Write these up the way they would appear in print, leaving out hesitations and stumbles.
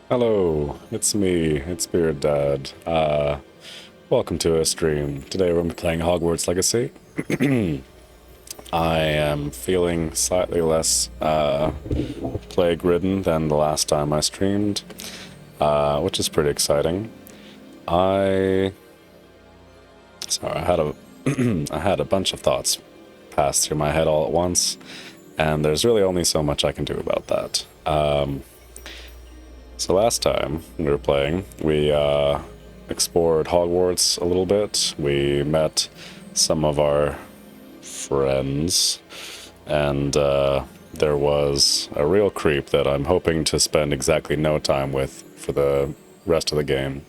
Hello, it's me, it's DatBeardDad. Welcome to a stream. Today we're playing Hogwarts Legacy. I am feeling slightly less plague-ridden than the last time I streamed, which is pretty exciting. Sorry, I had a I had a bunch of thoughts pass through my head all at once, and there's really only so much I can do about that. So last time we were playing, we explored Hogwarts a little bit. We met some of our friends, and there was a real creep that I'm hoping to spend exactly no time with for the rest of the game.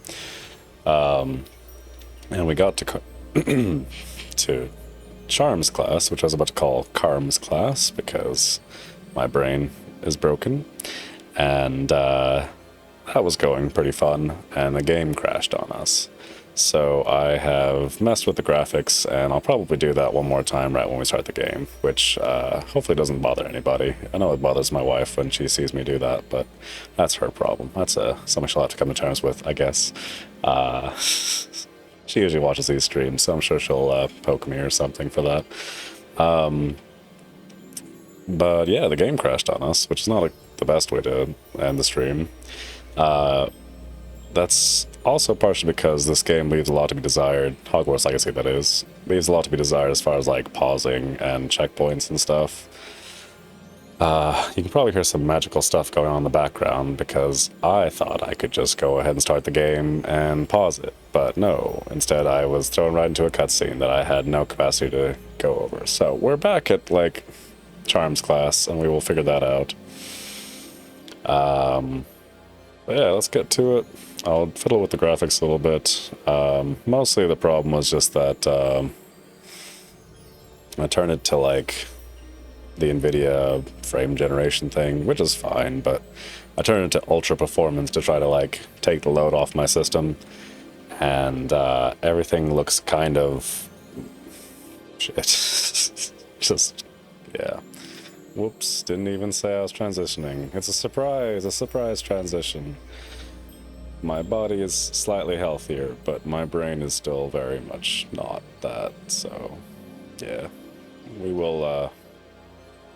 And we got to to Charms class, which I was about to call Carms class because my brain is broken, and that was going pretty fun, and the game crashed on us. So I have messed with the graphics, and I'll probably do that one more time right when we start the game, which hopefully doesn't bother anybody. I know it bothers my wife when she sees me do that, but that's her problem. That's something she'll have to come to terms with, I guess. She usually watches these streams, so I'm sure she'll poke me or something for that. But yeah, the game crashed on us, which is not the best way to end the stream. That's also partially because this game leaves a lot to be desired. Hogwarts Legacy, that is, leaves a lot to be desired as far as like pausing and checkpoints and stuff. You can probably hear some magical stuff going on in the background because I thought I could just go ahead and start the game and pause it, but no. Instead, I was thrown right into a cutscene that I had no capacity to go over. So we're back at like Charms class, and we will figure that out. But yeah, let's get to it. I'll fiddle with the graphics a little bit. Mostly the problem was just that I turned it to like the NVIDIA frame generation thing, which is fine, but I turned it to ultra performance to try to like take the load off my system, and everything looks kind of shit. Just, yeah. Whoops, didn't even say I was transitioning. It's a surprise transition. My body is slightly healthier, but my brain is still very much not that, so yeah. We will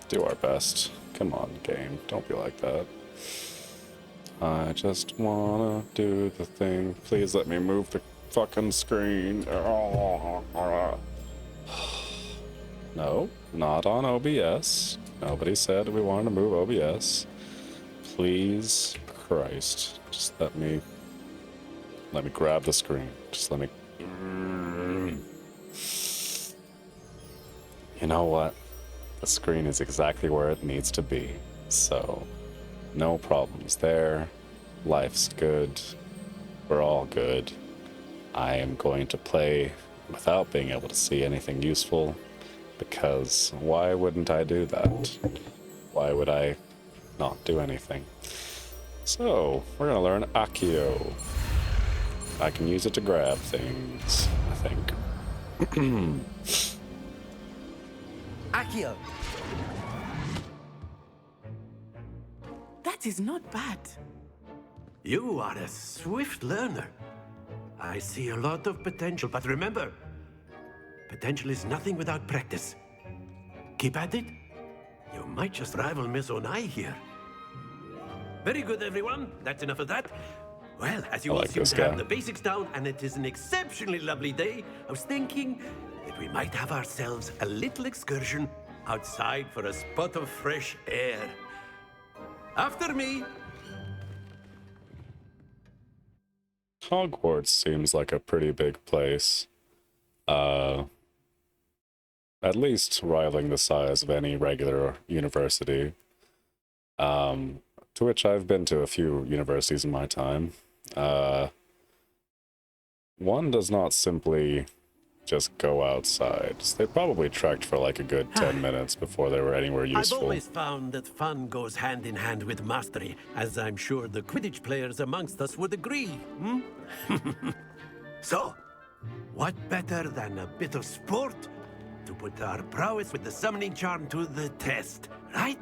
do our best. Come on, game, don't be like that. I just wanna do the thing. Please let me move the fucking screen. No, not on OBS. Nobody said we wanted to move OBS. Please, Christ, just let me grab the screen. Just let me. You know what? The screen is exactly where it needs to be. So, no problems there. Life's good. We're all good. I am going to play without being able to see anything useful. Because why wouldn't I do that? Why would I not do anything? So, we're gonna learn Accio. I can use it to grab things, I think. Accio! That is not bad. You are a swift learner. I see a lot of potential, but remember, potential is nothing without practice. Keep at it. You might just rival Miss Onai here. Very good, everyone. That's enough of that. Well, as you all seem to have the basics down, and it is an exceptionally lovely day, I was thinking that we might have ourselves a little excursion outside for a spot of fresh air. After me. Hogwarts seems like a pretty big place. At least rivaling the size of any regular university. To which I've been to a few universities in my time. One does not simply just go outside. They probably trekked for like a good 10 minutes before they were anywhere useful. I've always found that fun goes hand in hand with mastery, as I'm sure the Quidditch players amongst us would agree. So, what better than a bit of sport to put our prowess with the summoning charm to the test, right?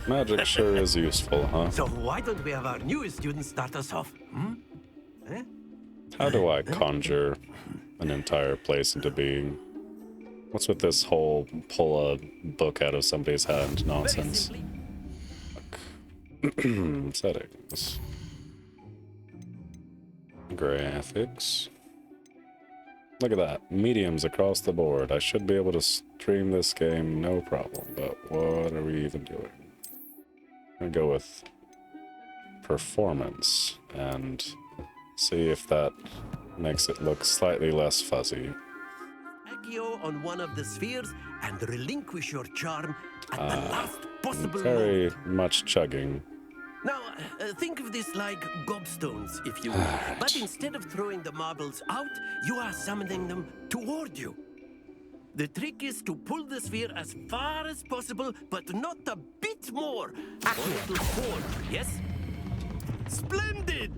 Magic sure is useful, huh? So why don't we have our newest student start us off? How do I conjure an entire place into being? What's with this whole pull a book out of somebody's hand nonsense? Settings. Graphics. Look at that. Mediums across the board. I should be able to stream this game no problem, but what are we even doing? I'm gonna go with performance and see if that makes it look slightly less fuzzy. Accio on one of the spheres and relinquish your charm at the last possible Very moment. much chugging. Now, think of this like gobstones, if you will. But instead of throwing the marbles out, you are summoning them toward you. The trick is to pull the sphere as far as possible, but not a bit more. Or it will fall, yes? Splendid!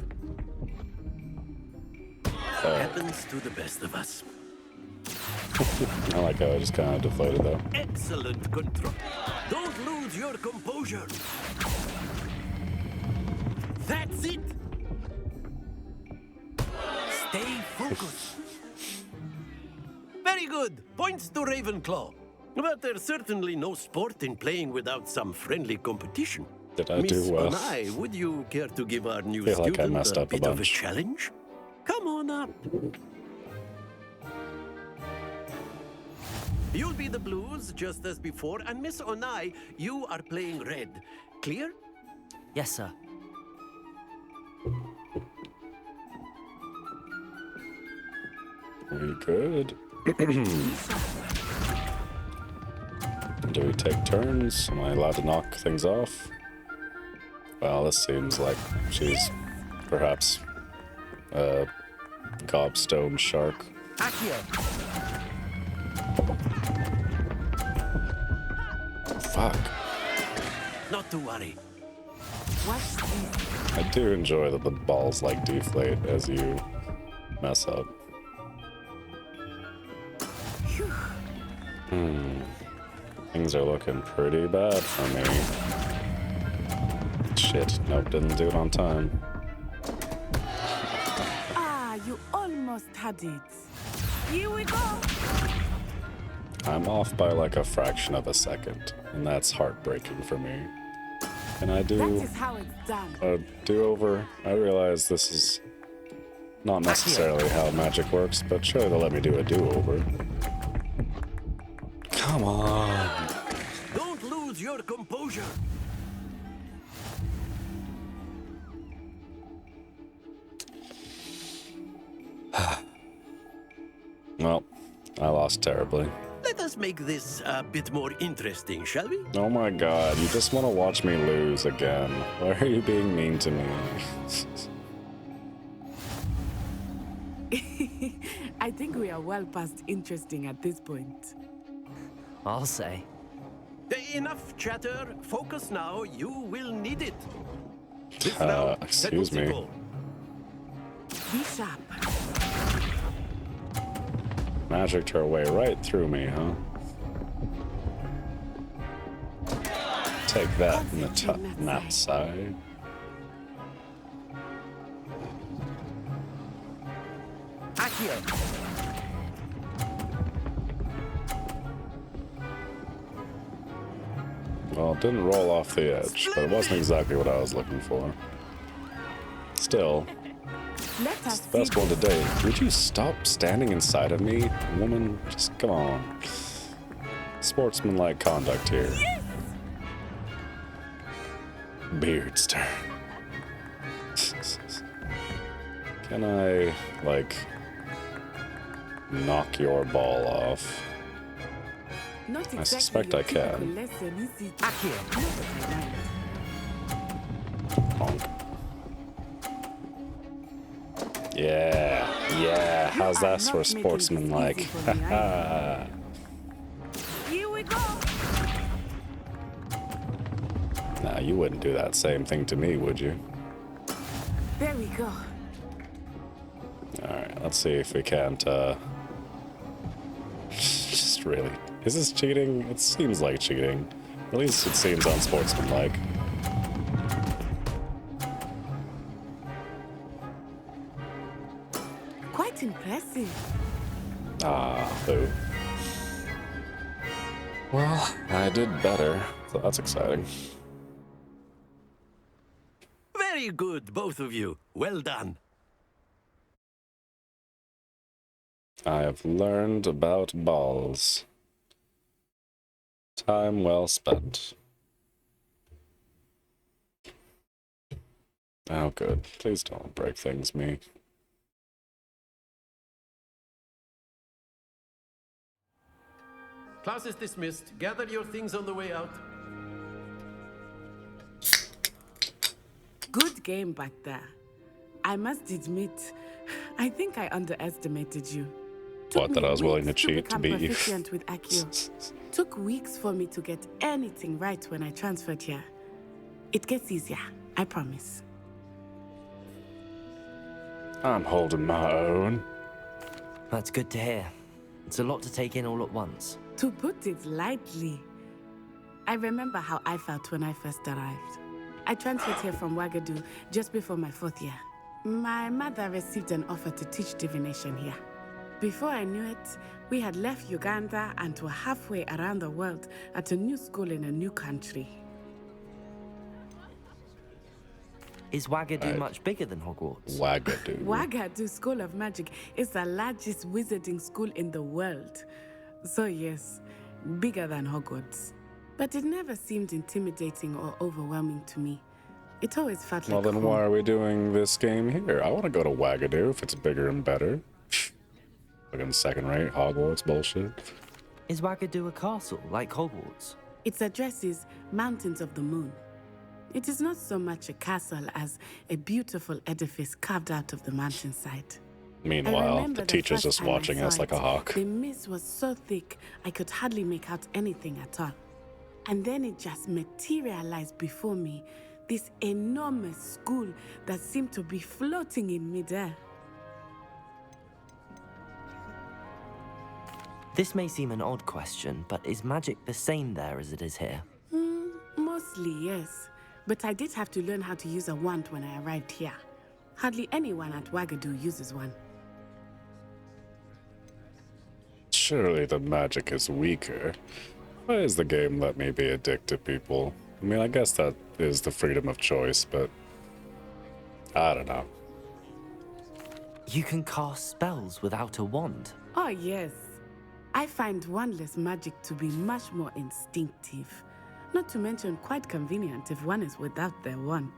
Happens to the best of us. I like how I just kind of deflated though. Excellent control. Don't lose your composure. That's it. Stay focused. Very good. Points to Ravenclaw. But there's certainly no sport in playing without some friendly competition. Did I do well? Miss Onai, would you care to give our new Feel like I student messed a up a bit of a bunch. challenge? Come on up. You'll be the blues, just as before, and Miss Onai, you are playing red. Clear? Yes, sir. We good. Do we take turns? Am I allowed to knock things off? Well, this seems like she's perhaps a gobstone shark. Accio. Fuck. Not to worry. What's this? I do enjoy that the balls like deflate as you mess up. Things are looking pretty bad for me. Shit, nope, didn't do it on time. Ah, you almost had it. Here we go. I'm off by like a fraction of a second, and that's heartbreaking for me. Can I That do is how it's done. a do-over? I realize this is not necessarily how magic works, but surely they'll let me do a do-over. Come on. Don't lose your composure. Well, I lost terribly. Let us make this a bit more interesting, shall we? Oh my god, you just want to watch me lose again. Why are you being mean to me? I think we are well past interesting at this point. I'll say. Enough chatter. Focus now. You will need it. This round excuse settles it me. all. Be sharp. Magicked her way right through me, huh? Take that in the that side. Accio. Well, it didn't roll off the edge, but it wasn't exactly what I was looking for. Still, Let us best see. one today. Would you stop standing inside of me, woman? Just come on. Sportsmanlike conduct here. Yes! Beard's turn. Can I, like, knock your ball off? Not exactly suspect your I can. typical lesson, is it? Accio. Not that I like. Honk. Yeah. How's You are that for not making this sportsmanlike? easy for me, Haha. Here we go. Nah, you wouldn't do that same thing to me, would you? There we go. Alright, let's see if we can't, just really... Is this cheating? It seems like cheating. At least it seems unsportsmanlike. Quite impressive. Ah, boo. Well, I did better, so that's exciting. Very good, both of you. Well done. I have learned about balls. Time well spent. Oh, good. Please don't break things, me. Class is dismissed. Gather your things on the way out. Good game back there. I must admit, I think I underestimated you. What, that I was willing to cheat to become beat you? proficient with Accio. Took weeks for me to get anything right when I transferred here. It gets easier, I promise. I'm holding my own. That's good to hear. It's a lot to take in all at once. To put it lightly, I remember how I felt when I first arrived. I transferred here from Ouagadougou just before my 4th year. My mother received an offer to teach divination here. Before I knew it, we had left Uganda and were halfway around the world at a new school in a new country. Is Ouagadougou much bigger than Hogwarts? Ouagadougou. Ouagadougou School of Magic is the largest wizarding school in the world. So yes, bigger than Hogwarts. But it never seemed intimidating or overwhelming to me. It always felt like Well, then home. why are we doing this game here? I want to go to Ouagadougou if it's bigger and better. Fucking second-rate Hogwarts bullshit. Is Ouagadougou a castle, like Hogwarts? Its address is Mountains of the Moon. It is not so much a castle as a beautiful edifice carved out of the mountainside. I Meanwhile, remember the teacher's first just time I watching saw us like it, a hawk. The mist was so thick, I could hardly make out anything at all. And then it just materialized before me, this enormous school that seemed to be floating in midair. This may seem an odd question, but is magic the same there as it is here? Mostly, yes. But I did have to learn how to use a wand when I arrived here. Hardly anyone at Ouagadougou uses one. Surely the magic is weaker. Why does the game let me be a dick to people? I mean, I guess that is the freedom of choice, but I don't know. You can cast spells without a wand. Oh, yes. I find wandless magic to be much more instinctive. Not to mention quite convenient if one is without their wand.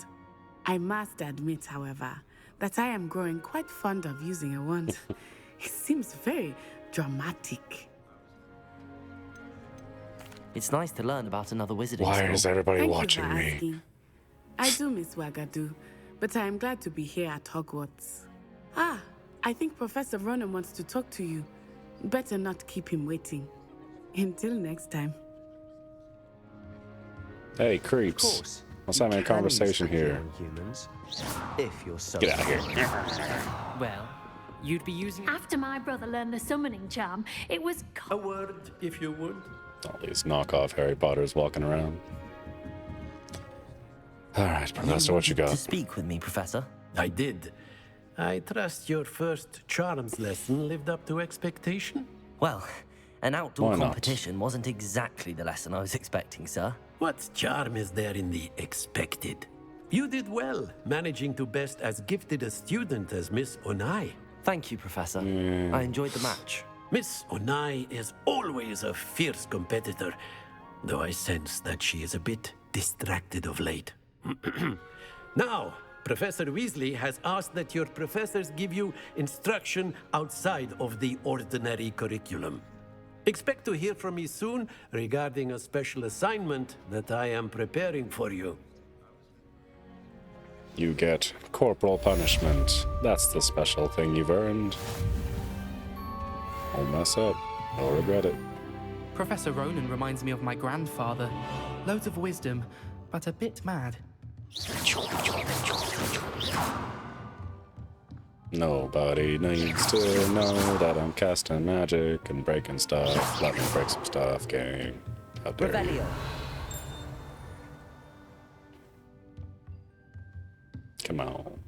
I must admit, however, that I am growing quite fond of using a wand. It seems very dramatic. It's nice to learn about another wizarding Why school. is everybody Thank watching you for me? asking. I do miss Ouagadougou, but I am glad to be here at Hogwarts. Ah, I think Professor Ronan wants to talk to you. Better not keep him waiting. Until next time. Hey, Of creeps. course. Let's you have a can conversation use here. Accio on humans, if you're so Get out of here. Well, you'd be using it. After my brother learned the summoning charm, it was A word, if you would. All these knockoff Harry Potters walking around. Alright, Professor, what you To got? speak with me, Professor. I did. I trust your first charms lesson lived up to expectation? Well, an outdoor Why not? competition wasn't exactly the lesson I was expecting, sir. What charm is there in the expected? You did well, managing to best as gifted a student as Miss Onai. Thank you, Professor. I enjoyed the match. Miss Onai is always a fierce competitor, though I sense that she is a bit distracted of late. Now, Professor Weasley has asked that your professors give you instruction outside of the ordinary curriculum. Expect to hear from me soon regarding a special assignment that I am preparing for you. You get corporal punishment. That's the special thing you've earned. Don't mess up. You'll regret it. Professor Ronan reminds me of my grandfather. Loads of wisdom, but a bit mad. Nobody needs to know that I'm casting magic and breaking stuff. Let me break some stuff, gang. How dare you. Revelio. Come on.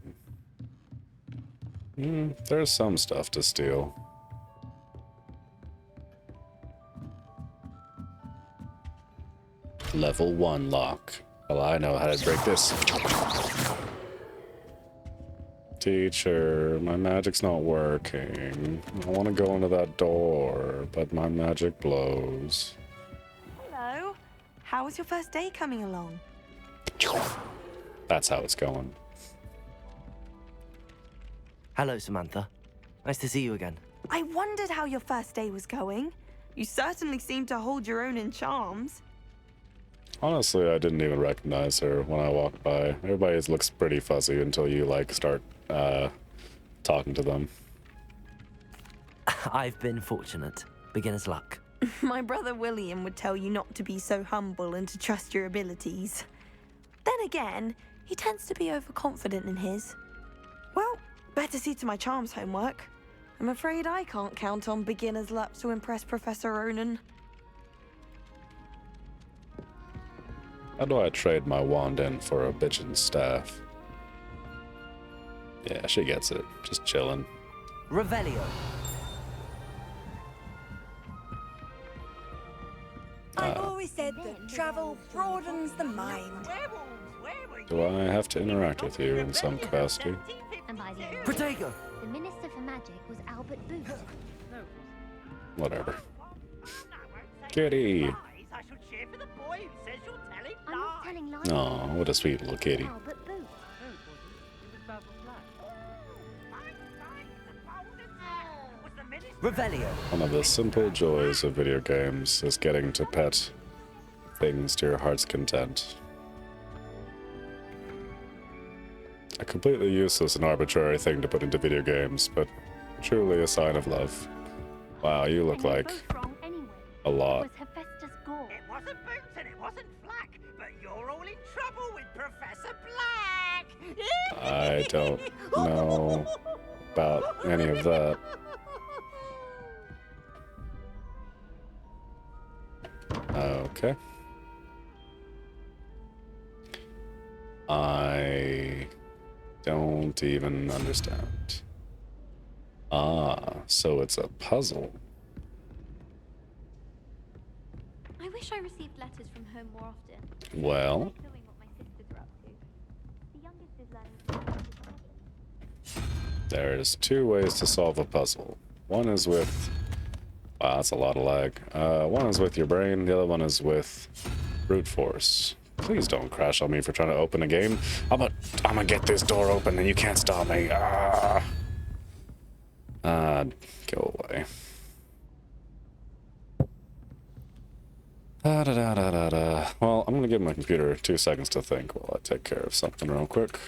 There's some stuff to steal. Level 1 lock. Well, I know how to break this. Teacher, my magic's not working. I want to go into that door, but my magic blows. Hello. How was your first day coming along? That's how it's going. Hello, Samantha. Nice to see you again. I wondered how your first day was going. You certainly seem to hold your own in charms. Honestly, I didn't even recognize her when I walked by. Everybody looks pretty fuzzy until you, like, start talking to them. I've been fortunate. Beginner's luck. My brother William would tell you not to be so humble and to trust your abilities. Then again, he tends to be overconfident in his. Well, better see to my charms homework. I'm afraid I can't count on beginner's luck to impress Professor Ronan. How do I trade my wand in for a bitchin' staff? Yeah, she gets it. Just chillin'. Revelio. I've always said that travel broadens the mind. Do I have to interact with you in some capacity? And by the way, Protego. the Minister for Magic was Albert Booth. Whatever. Kitty! I'm not telling lies. Aw, what a sweet little kitty. Albert Booth. Revelio. One of the simple joys of video games is getting to pet things to your heart's content. A completely useless and arbitrary thing to put into video games, but truly a sign of love. Wow, you look And they're like both wrong anyway. a lot. It was Hephaestus Gore. It wasn't Boots and it wasn't Flack, but you're all in trouble with Professor Black! I don't know about any of that. Okay. I don't even understand. Ah, so it's a puzzle. I wish I received letters from home more often. Well, Knowing what my sisters are up to. The youngest is learning to magic. there's two ways to solve a puzzle. One is with... Wow, that's a lot of lag. One is with your brain, the other one is with brute force. Please don't crash on me for trying to open a game. I'm gonna get this door open and you can't stop me. Go away. Well, I'm gonna give my computer 2 seconds to think while I take care of something real quick.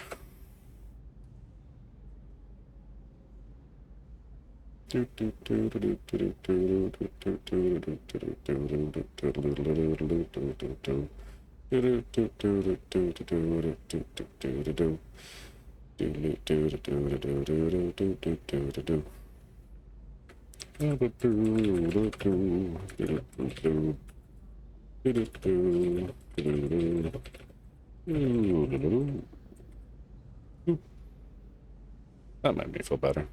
That made me feel better.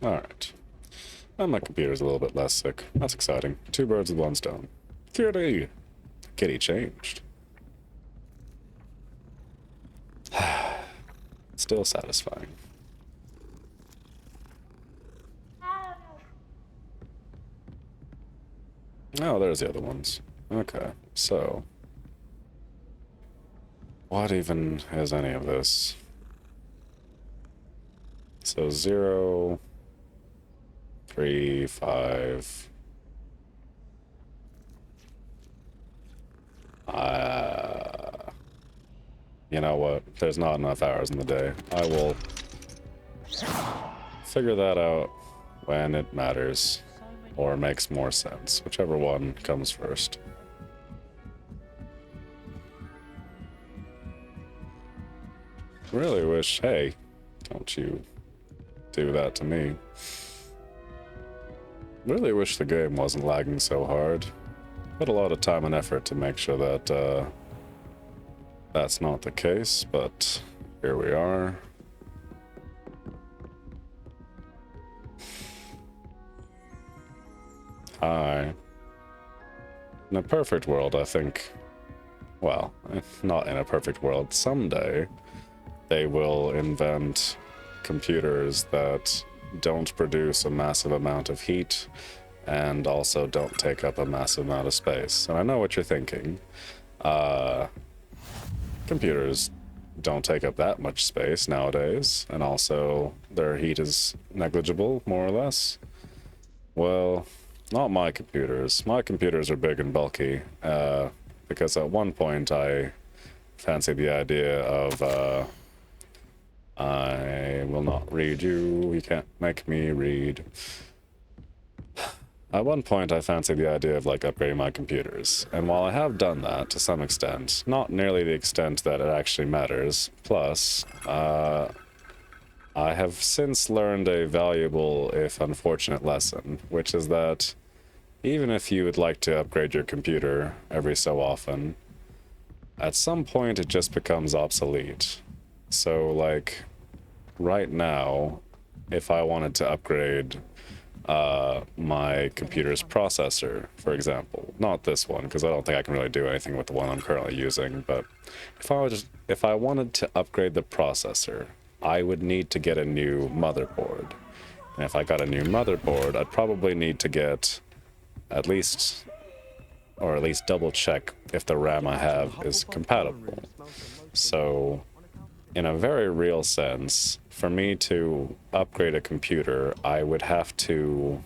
Alright. Well, my computer's a little bit less sick. That's exciting. 2 birds with 1 stone. Kitty! Kitty changed. Still satisfying. Oh, there's the other ones. Okay, so... what even is any of this? So 0... 3, 5... You know what? There's not enough hours in the day. I will figure that out when it matters. Or makes more sense. Whichever one comes first. Really wish... Hey, don't you do that to me. Really wish the game wasn't lagging so hard. Put a lot of time and effort to make sure that that's not the case, but here we are. Hi. In a perfect world, I think, well, not in a perfect world, someday they will invent computers that don't produce a massive amount of heat and also don't take up a massive amount of space. And I know what you're thinking. Computers don't take up that much space nowadays, and also their heat is negligible, more or less. Well, not my computers. My computers are big and bulky, because at one point I fancied the idea of, I will not read you, you can't make me read. At one point I fancied the idea of like upgrading my computers, and while I have done that to some extent, not nearly the extent that it actually matters, plus, I have since learned a valuable, if unfortunate, lesson, which is that even if you would like to upgrade your computer every so often, at some point it just becomes obsolete. So, like, right now, if I wanted to upgrade my computer's processor, for example, not this one, because I don't think I can really do anything with the one I'm currently using, but if I wanted to upgrade the processor, I would need to get a new motherboard. And if I got a new motherboard, I'd probably need to get at least double check if the RAM I have is compatible. So, in a very real sense, for me to upgrade a computer, I would have to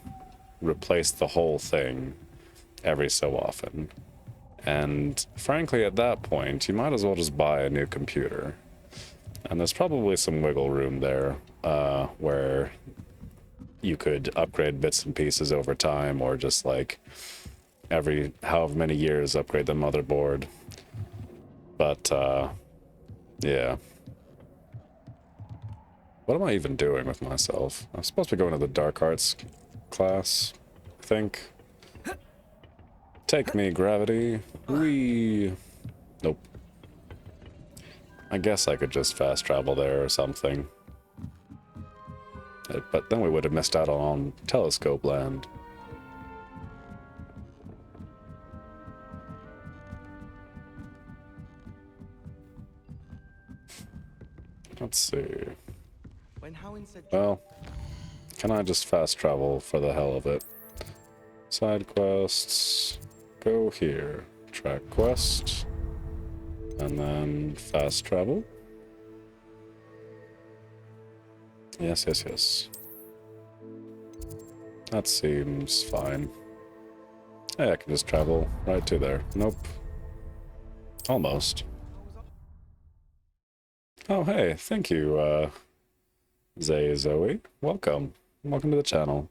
replace the whole thing every so often. And frankly, at that point, you might as well just buy a new computer. And there's probably some wiggle room there, where you could upgrade bits and pieces over time, or just like every however many years upgrade the motherboard. But yeah. What am I even doing with myself? I'm supposed to be going to the dark arts class, I think. Take me, gravity. Whee! Nope. I guess I could just fast travel there or something. But then we would have missed out on telescope land. Let's see. Well, can I just fast travel for the hell of it? Side quests, go here. Track quest, and then fast travel. Yes, yes, yes. That seems fine. Hey, I can just travel right to there. Nope. Almost. Oh, hey, thank you, Zoe. Welcome. Welcome to the channel.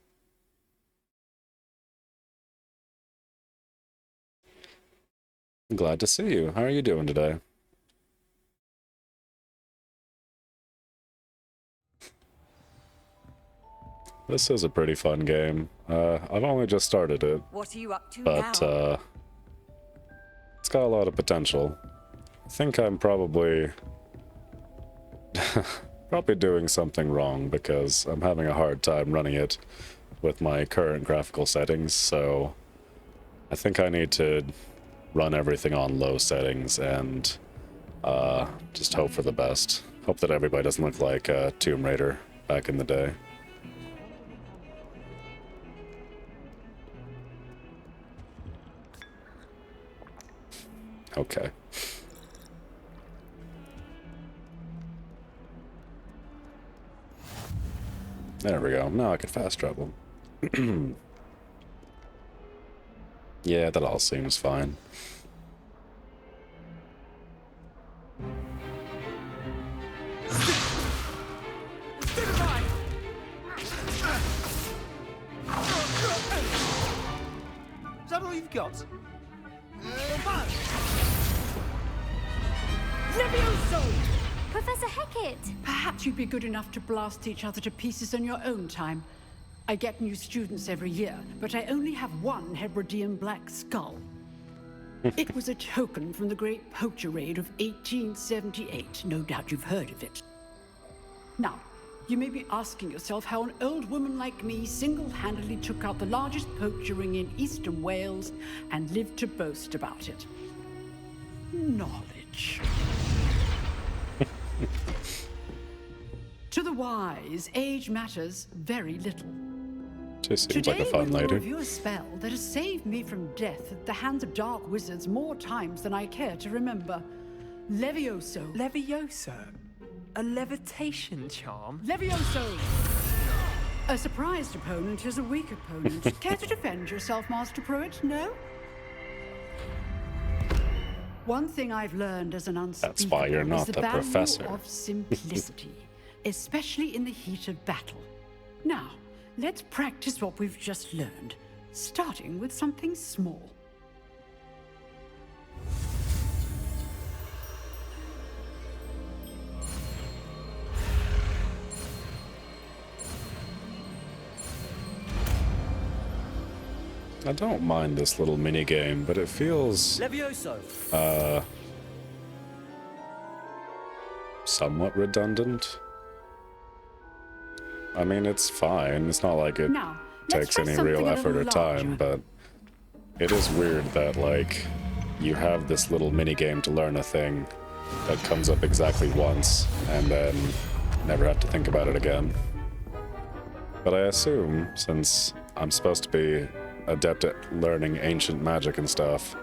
Glad to see you. How are you doing today? This is a pretty fun game. I've only just started it. What are you up to but, now? It's got a lot of potential. I think I'm probably doing something wrong, because I'm having a hard time running it with my current graphical settings, so I think I need to run everything on low settings and just hope for the best. Hope that everybody doesn't look like Tomb Raider back in the day. Okay. There we go. Now I can fast travel. Yeah, that all seems fine. Is that all you've got? Professor Hecat! Perhaps you'd be good enough to blast each other to pieces on your own time. I get new students every year, but I only have one Hebridean black skull. It was a token from the Great Poacher Raid of 1878. No doubt you've heard of it. Now, you may be asking yourself how an old woman like me single-handedly took out the largest poacher ring in eastern Wales and lived to boast about it. Knowledge. To the wise, age matters very little. She seems like a fun Today we will lady. review a spell that has saved me from death at the hands of dark wizards more times than I care to remember. Levioso. Levioso? A levitation charm? Levioso! A surprised opponent is a weak opponent. Care to defend yourself, Master Pruitt? No? One thing I've learned as an unspeakable That's why you're not is the the value professor. of simplicity, especially in the heat of battle. Now, let's practice what we've just learned, starting with something small. I don't mind this little mini game, but it feels Levioso! somewhat redundant. I mean, it's fine. It's not like it Now, let's takes try any something real a effort or little time, larger. but it is weird that, like, you have this little mini game to learn a thing that comes up exactly once and then never have to think about it again. But I assume, since I'm supposed to be adept at learning ancient magic and stuff,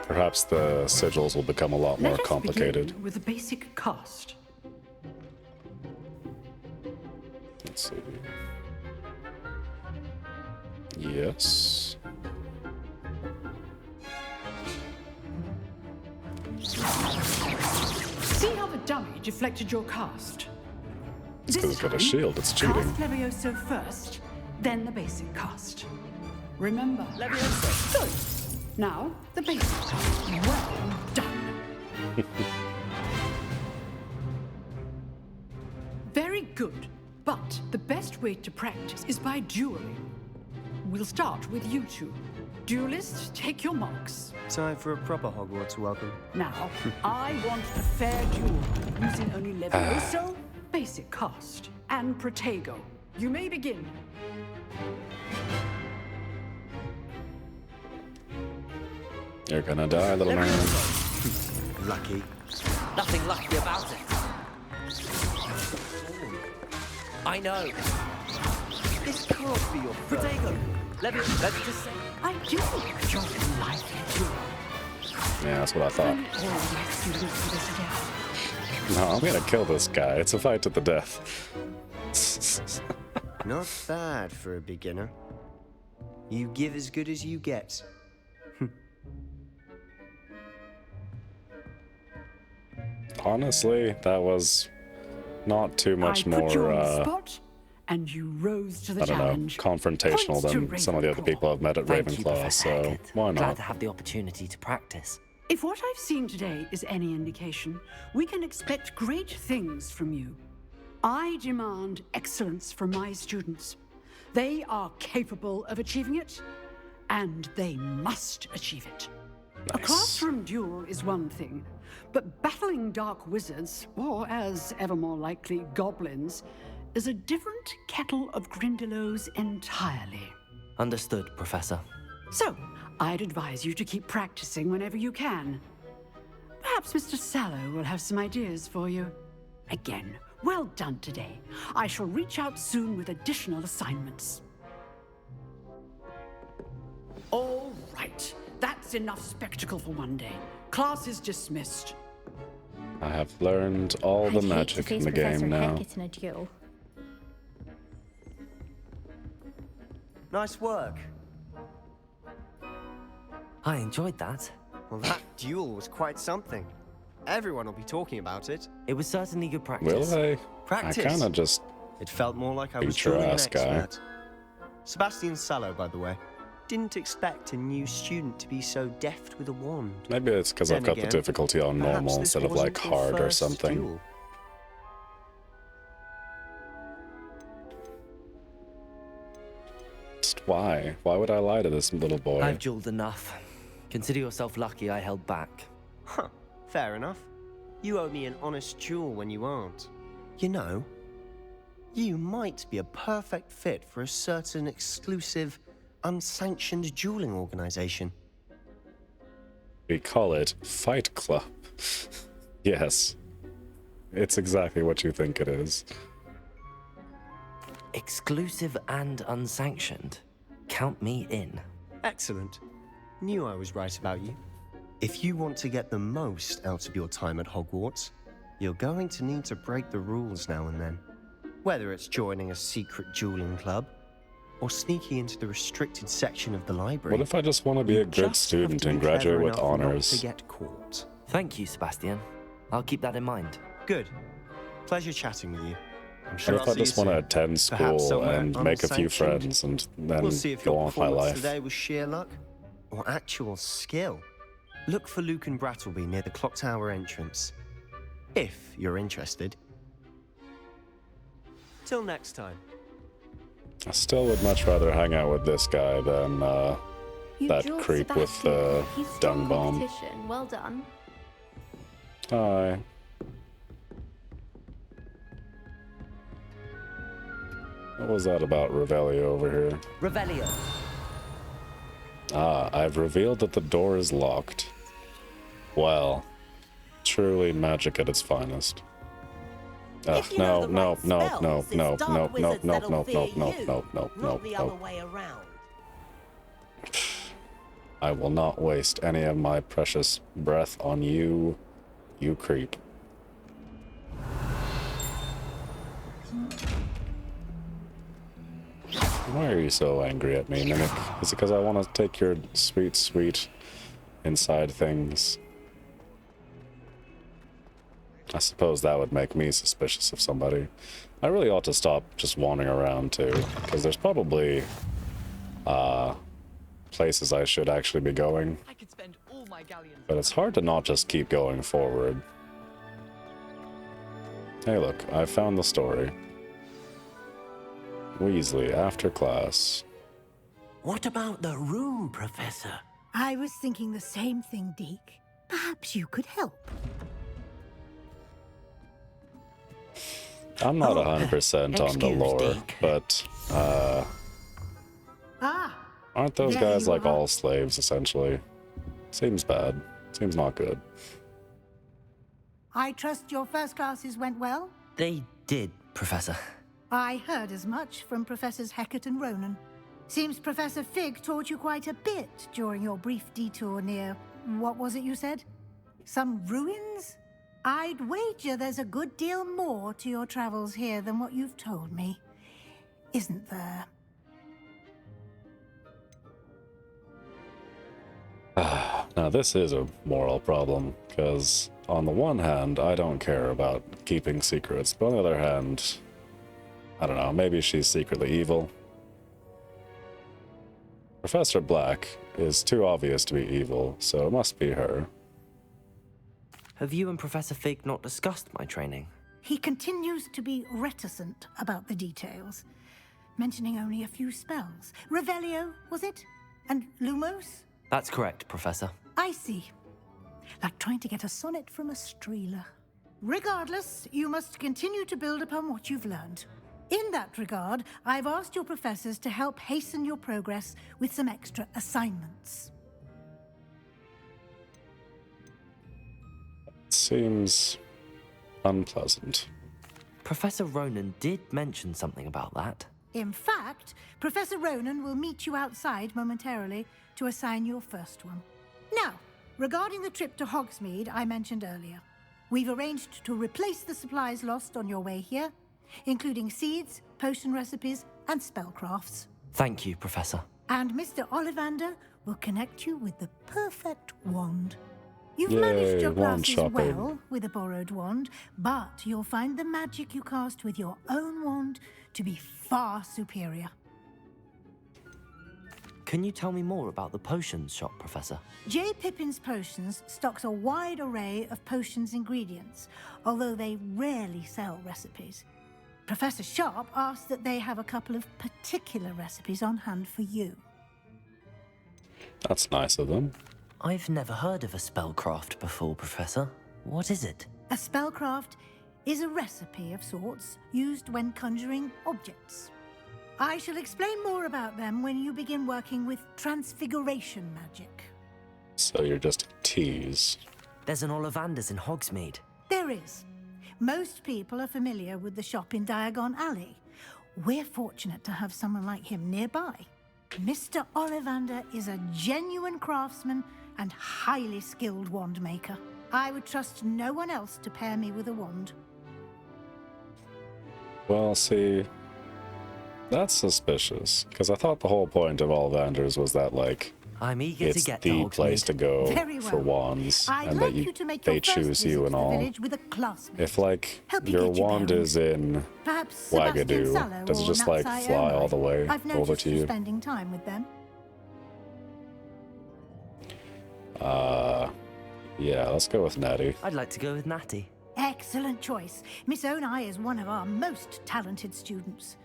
perhaps the sigils will become a lot more Let us complicated. begin with the basic cast. Let's see. Yes. See how the dummy deflected your cast? It's because it's got a This time, shield, it's cheating. Cast Levioso first, then the basic cast. Remember. Levioso! Good. Now, the basic cast. Well done. Very good. But the best way to practice is by dueling. We'll start with you two. Duelists, take your marks. Time for a proper Hogwarts welcome. Now, I want a fair duel, using only Levioso, basic cast, and Protego. You may begin. You're gonna die, little man. Lucky. Nothing lucky about it. I know. This can't be your first. Protego! Let's just say... I do enjoy a lively duel. Yeah, that's what I thought. And all my students do this again. No, I'm gonna kill this guy. It's a fight to the death. Not bad for a beginner. You give as good as you get. Honestly, that was not too much I put you on the more, spot, and you rose to the I don't know, challenge. confrontational Points to than some of the other Ravenclaw. people I've met at Thank you, Ravenclaw, Professor so Hackett. why Glad not? to have the opportunity to practice. If what I've seen today is any indication, we can expect great things from you. I demand excellence from my students. They are capable of achieving it, and they must achieve it. A Nice. classroom duel is one thing, but battling dark wizards, or as ever more likely, goblins, is a different kettle of Grindylows entirely. Understood, Professor. So, I'd advise you to keep practicing whenever you can. Perhaps Mr. Sallow will have some ideas for you. Again, well done today. I shall reach out soon with additional assignments. All right. That's enough spectacle for one day. Class is dismissed. I have learned all the magic in the game now. In a duel. Nice work. I enjoyed that. Well, that duel was quite something. Everyone will be talking about it. It was certainly good Will practice. they? Practice. I kind of just... It felt more like I was Beat your truly an ass, guy. expert. Sebastian Sallow, by the way. Didn't expect a new student to be so deft with a wand. Maybe it's because I've Then got the again, difficulty on perhaps normal this instead of like wasn't your hard or first something. duel. honest. Why? Why would I lie to this little boy? I've jeweled enough. Consider yourself lucky I held back. Huh, fair enough. You owe me an honest jewel when you aren't. You know, you might be a perfect fit for a certain exclusive, unsanctioned dueling organization. We call it Fight Club. Yes. It's exactly what you think it is. Exclusive and unsanctioned. Count me in. Excellent. Knew I was right about you. If you want to get the most out of your time at Hogwarts, you're going to need to break the rules now and then. Whether it's joining a secret dueling club, or sneaking into the restricted section of the library. What if I just want to be a good student and graduate with honors? Not to get caught. Thank you, Sebastian. I'll keep that in mind. Good. Pleasure chatting with you. I'm sure What if I just want to attend school and make a few unsanctioned. friends and then We'll see if go your on with my performance life? today was sheer luck or actual skill. Look for Luke and Brattleby near the clock tower entrance, if you're interested. Till next time. I still would much rather hang out with this guy than that jeweled creep with the He's dung strong bomb. competition. Well done. Hi. What was that about Revelio over here? Revelio. Ah, I've revealed that the door is locked. Well, truly magic at its finest. Ugh, no, no, no, no, no, no, no, no, no, no, no, no, no, no, The other no. way around. I will not waste any of my precious breath on you, you creep. Why are you so angry at me, Mimic? Is it because I want to take your sweet, sweet inside things? I suppose that would make me suspicious of somebody. I really ought to stop just wandering around too, because there's probably places I should actually be going. I could spend all my galleons. But it's hard to not just keep going forward. Hey look, I found the story. Weasley, after class. What about the room, Professor? I was thinking the same thing, Deke. Perhaps you could help. I'm not 100% on the excuse lore, Deke. but, aren't those there guys you like are. all slaves, essentially? Seems bad. Seems not good. I trust your first classes went well? They did, Professor. I heard as much from Professors Hecat and Ronan. Seems Professor Fig taught you quite a bit during your brief detour near... what was it you said? Some ruins? I'd wager there's a good deal more to your travels here than what you've told me. Isn't there? Now this is a moral problem, because on the one hand, I don't care about keeping secrets, but on the other hand, I don't know, maybe she's secretly evil. Professor Black is too obvious to be evil, so it must be her. Have you and Professor Fig not discussed my training? He continues to be reticent about the details, mentioning only a few spells. Revelio, was it? And Lumos? That's correct, Professor. I see. Like trying to get a sonnet from a streeler. Regardless, you must continue to build upon what you've learned. In that regard, I've asked your professors to help hasten your progress with some extra assignments. Seems unpleasant. Professor Ronan did mention something about that. In fact, Professor Ronan will meet you outside momentarily to assign your first one. Now, regarding the trip to Hogsmeade I mentioned earlier, we've arranged to replace the supplies lost on your way here, including seeds, potion recipes, and spellcrafts. Thank you, Professor. And Mr. Ollivander will connect you with the perfect wand. You've Yay, managed your wand classes shopping. well with a borrowed wand, but you'll find the magic you cast with your own wand to be far superior. Can you tell me more about the potions shop, Professor? J. Pippin's Potions stocks a wide array of potions ingredients, although they rarely sell recipes. Professor Sharp asked that they have a couple of particular recipes on hand for you. That's nice of them. I've never heard of a spellcraft before, Professor. What is it? A spellcraft is a recipe of sorts used when conjuring objects. I shall explain more about them when you begin working with transfiguration magic. So you're just a tease. There's an Ollivander's in Hogsmeade. There is. Most people are familiar with the shop in Diagon Alley. We're fortunate to have someone like him nearby. Mr. Ollivander is a genuine craftsman and highly skilled wand maker. I would trust no one else to pair me with a wand. Well, see, that's suspicious, because I thought the whole point of Ollivanders was that, like, I'm eager it's to get the to place to go Very well. for wands, I'd and like that you to make they your first choose you visit and to the all. village with a classmate. If, like, Help you your get your wand bearings. is in Perhaps Sebastian Wagadu, Sallow does it or just, like, Natsai fly Omai. all the way I've over noticed to you you? spending time with them. Yeah, let's go with Natty. I'd like to go with Natty. Excellent choice. Miss Onai is one of our most talented students.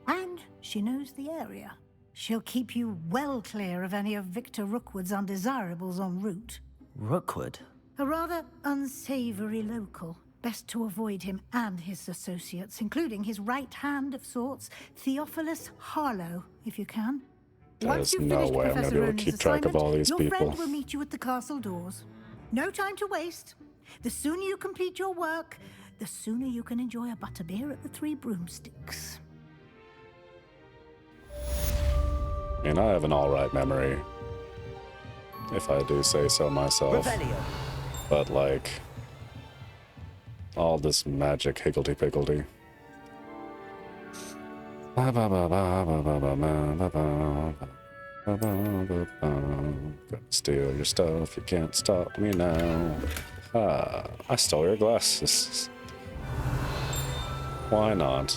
And she knows the area. She'll keep you well clear of any of Victor Rookwood's undesirables en route. Rookwood? A rather unsavory local. Best to avoid him and his associates, including his right hand of sorts, Theophilus Harlow, if you can. There's you've no finished way I'm Professor gonna be able to Ronan's keep track of all these your people. friend will meet you at the castle doors. No time to waste. The sooner you complete your work, the sooner you can enjoy a butterbeer at the Three Broomsticks. I mean, I have an alright memory, if I do say so myself. Revelio. But, like, all this magic higgledy-piggledy. Gonna steal your stuff, you can't stop me now. I stole your glasses. Why not?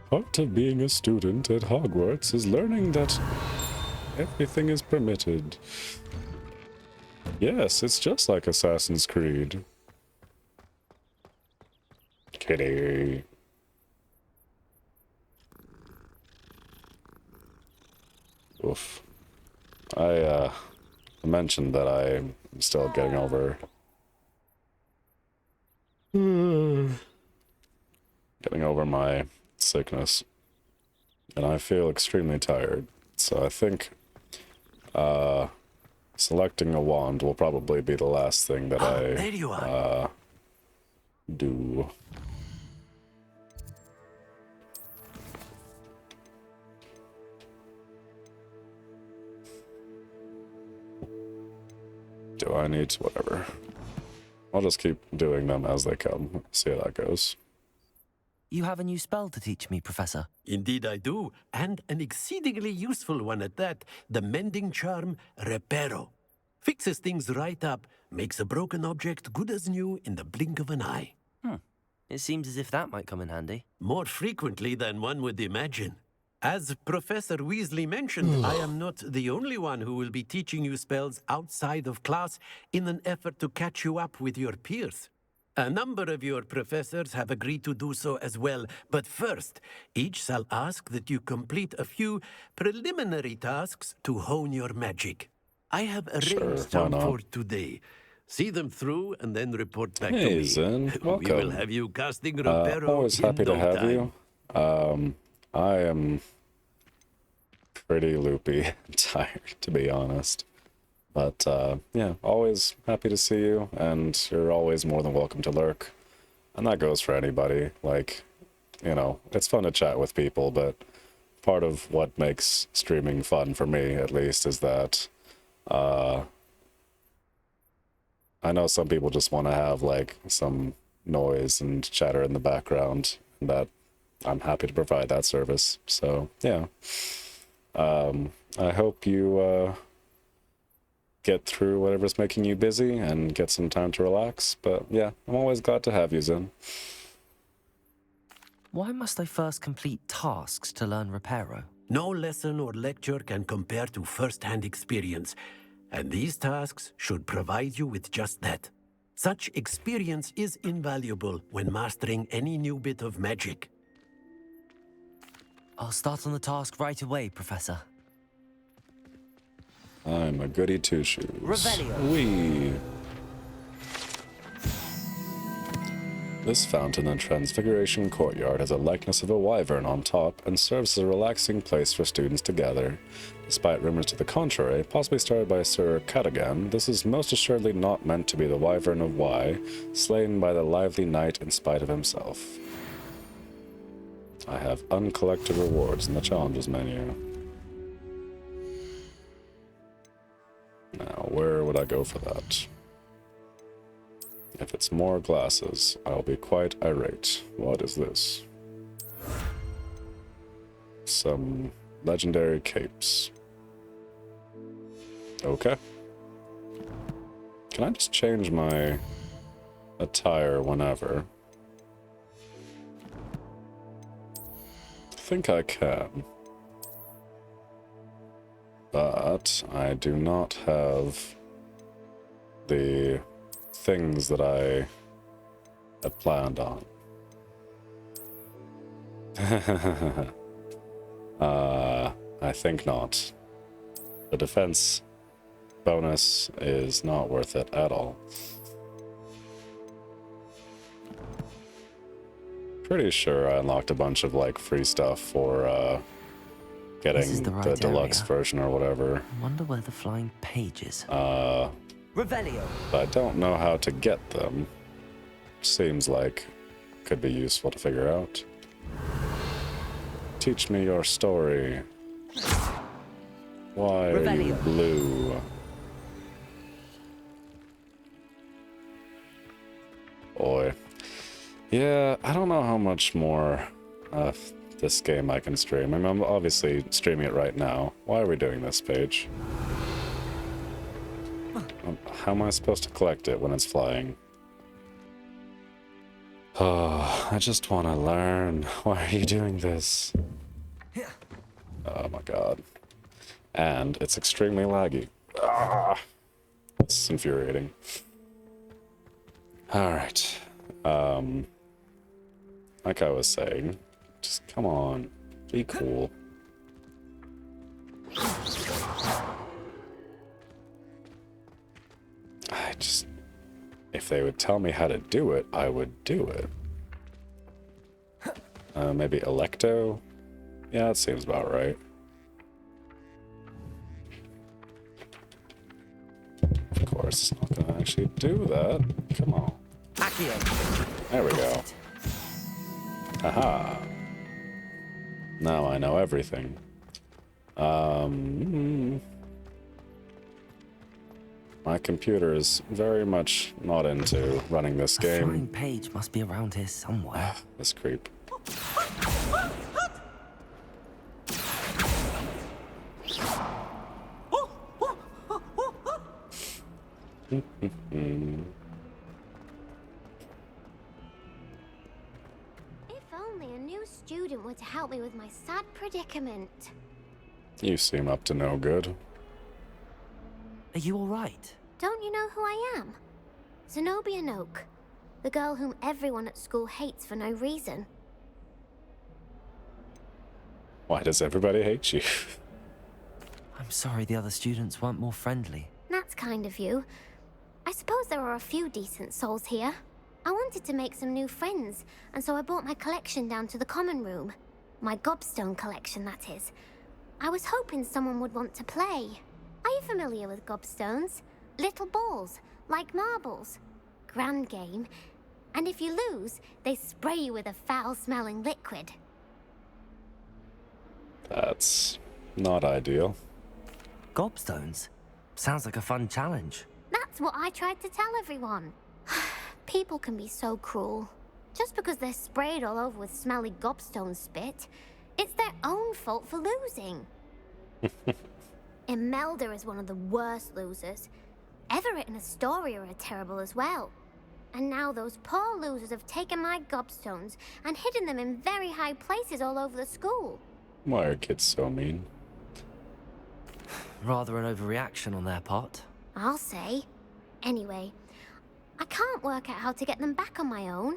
Part of being a student at Hogwarts is learning that everything is permitted. Yes, it's just like Assassin's Creed. Kitty. Oof. I mentioned that I'm still getting over... getting over my sickness. And I feel extremely tired. So I think selecting a wand will probably be the last thing that There you are. Do. Do I need to, whatever. I'll just keep doing them as they come. See how that goes. You have a new spell to teach me, Professor. Indeed I do, and an exceedingly useful one at that. The mending charm, Reparo. Fixes things right up, makes a broken object good as new in the blink of an eye. It seems as if that might come in handy. More frequently than one would imagine. As Professor Weasley mentioned, I am not the only one who will be teaching you spells outside of class in an effort to catch you up with your peers. A number of your professors have agreed to do so as well, but first, each shall ask that you complete a few preliminary tasks to hone your magic. I have arranged why some not? for today. See them through and then report back to Hey, me. Zen, We will welcome. have you casting Reparo Always in happy no to have time. you. I am pretty loopy and tired, to be honest. But, yeah, always happy to see you, and you're always more than welcome to lurk. And that goes for anybody. Like, you know, it's fun to chat with people, but part of what makes streaming fun, for me at least, is that, I know some people just want to have, like, some noise and chatter in the background, and that I'm happy to provide that service. So, yeah. I hope you, get through whatever's making you busy and get some time to relax. But, yeah, I'm always glad to have you, Zen. Why must I first complete tasks to learn Reparo? No lesson or lecture can compare to first-hand experience, and these tasks should provide you with just that. Such experience is invaluable when mastering any new bit of magic. I'll start on the task right away, Professor. I'm a goody two-shoes. Revelio. Whee! This fountain in Transfiguration Courtyard has a likeness of a wyvern on top and serves as a relaxing place for students to gather. Despite rumors to the contrary, possibly started by Sir Cadogan, this is most assuredly not meant to be the wyvern of Y, slain by the lively knight in spite of himself. I have uncollected rewards in the challenges menu. Now, where would I go for that? If it's more glasses, I'll be quite irate. What is this? Some legendary capes. Okay. Can I just change my attire whenever? I think I can. But I do not have the things that I had planned on. I think not. The defense bonus is not worth it at all. Pretty sure I unlocked a bunch of like free stuff for getting the the, right deluxe area. version or whatever. I wonder where the flying page is. Revelio. But I don't know how to get them. Seems like could be useful to figure out. Teach me your story. Why are you Revelio. blue? Boy. Yeah, I don't know how much more of this game I can stream. I mean, I'm obviously streaming it right now. Why are we doing this page? How am I supposed to collect it when it's flying? Oh, I just want to learn. Why are you doing this? Oh my god. And it's extremely laggy. Ah, it's infuriating. Alright. Like I was saying, just come on. Be cool. If they would tell me how to do it, I would do it. Maybe Electo? Yeah, that seems about right. Of course, it's not gonna actually do that. Come on. There we go. Aha. Now I know everything. My computer is very much not into running this The game. flying page must be around here somewhere. This creep. If only a new student were to help me with my sad predicament. You seem up to no good. Are you all right? Don't you know who I am? Zenobia Noak, the girl whom everyone at school hates for no reason. Why does everybody hate you? I'm sorry the other students weren't more friendly. That's kind of you. I suppose there are a few decent souls here. I wanted to make some new friends, and so I brought my collection down to the common room. My gobstone collection, that is. I was hoping someone would want to play. Are you familiar with gobstones? Little balls, like marbles. Grand game. And if you lose, they spray you with a foul-smelling liquid. That's not ideal. Gobstones? Sounds like a fun challenge. That's what I tried to tell everyone. People can be so cruel. Just because they're sprayed all over with smelly gobstone spit, it's their own fault for losing. Imelda is one of the worst losers. Everett and Astoria are terrible as well. And now those poor losers have taken my gobstones and hidden them in very high places all over the school. Why are kids so mean? Rather an overreaction on their part. I'll say. Anyway, I can't work out how to get them back on my own.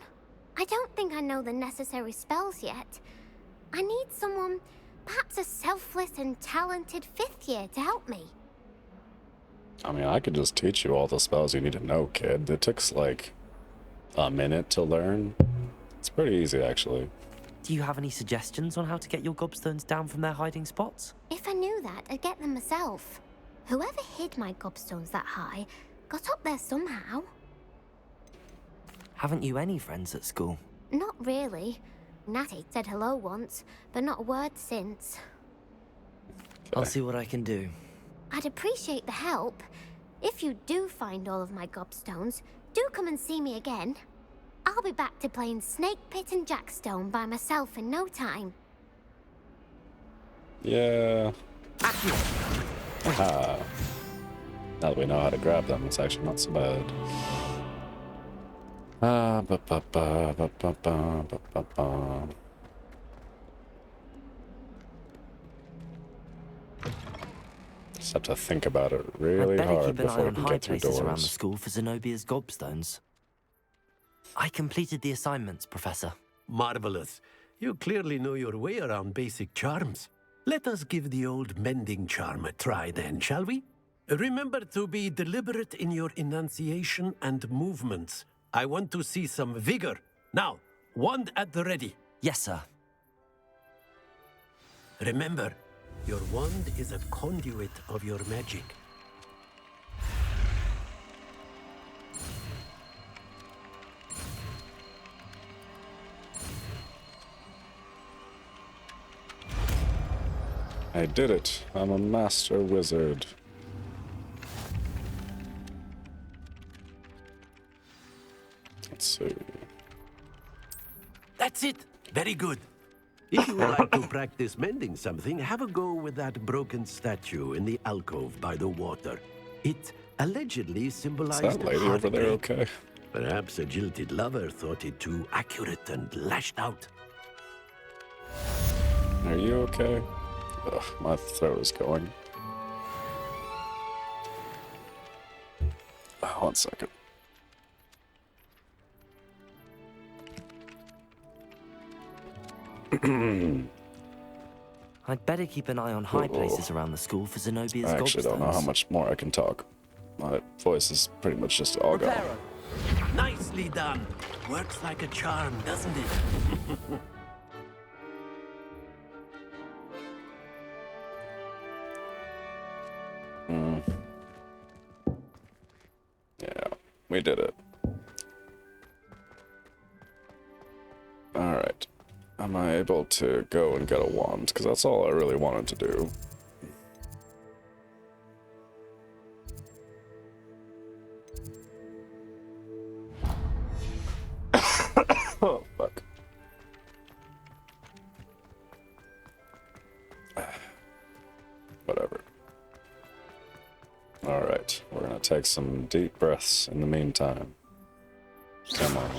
I don't think I know the necessary spells yet. I need someone, perhaps a selfless and talented 5th year to help me. I mean, I could just teach you all the spells you need to know, kid. It takes like a minute to learn. It's pretty easy, actually. Do you have any suggestions on how to get your gobstones down from their hiding spots? If I knew that, I'd get them myself. Whoever hid my gobstones that high got up there somehow. Haven't you any friends at school? Not really. Natty said hello once, but not a word since. I'll see what I can do. I'd appreciate the help. If you do find all of my gobstones, do come and see me again. I'll be back to playing Snake Pit and Jackstone by myself in no time. Yeah. Aha. Now that we know how to grab them, it's actually not so bad. Just have to think about it really hard before we can get through doors. Around the school for Zenobia's gobstones. I completed the assignments, Professor. Marvelous. You clearly know your way around basic charms. Let us give the old mending charm a try then, shall we? Remember to be deliberate in your enunciation and movements. I want to see some vigor. Now, wand at the ready. Yes, sir. Remember, your wand is a conduit of your magic. I did it. I'm a master wizard. Let's see. That's it. Very good. If you would like to practice mending something, have a go with that broken statue in the alcove by the water. It allegedly symbolized Is that lady over there okay? Perhaps a jilted lover thought it too accurate and lashed out. Are you okay? Ugh, my throat is going. Oh, 1 second. I'd better keep an eye on high places around the school for Zenobia's gobstones. I actually don't know how much more I can talk. My voice is pretty much just all gone. Nicely done. Works like a charm, doesn't it? Yeah, we did it. Alright. Am I able to go and get a wand? Because that's all I really wanted to do. Oh, fuck. Whatever. Alright, we're gonna take some deep breaths in the meantime. Come on.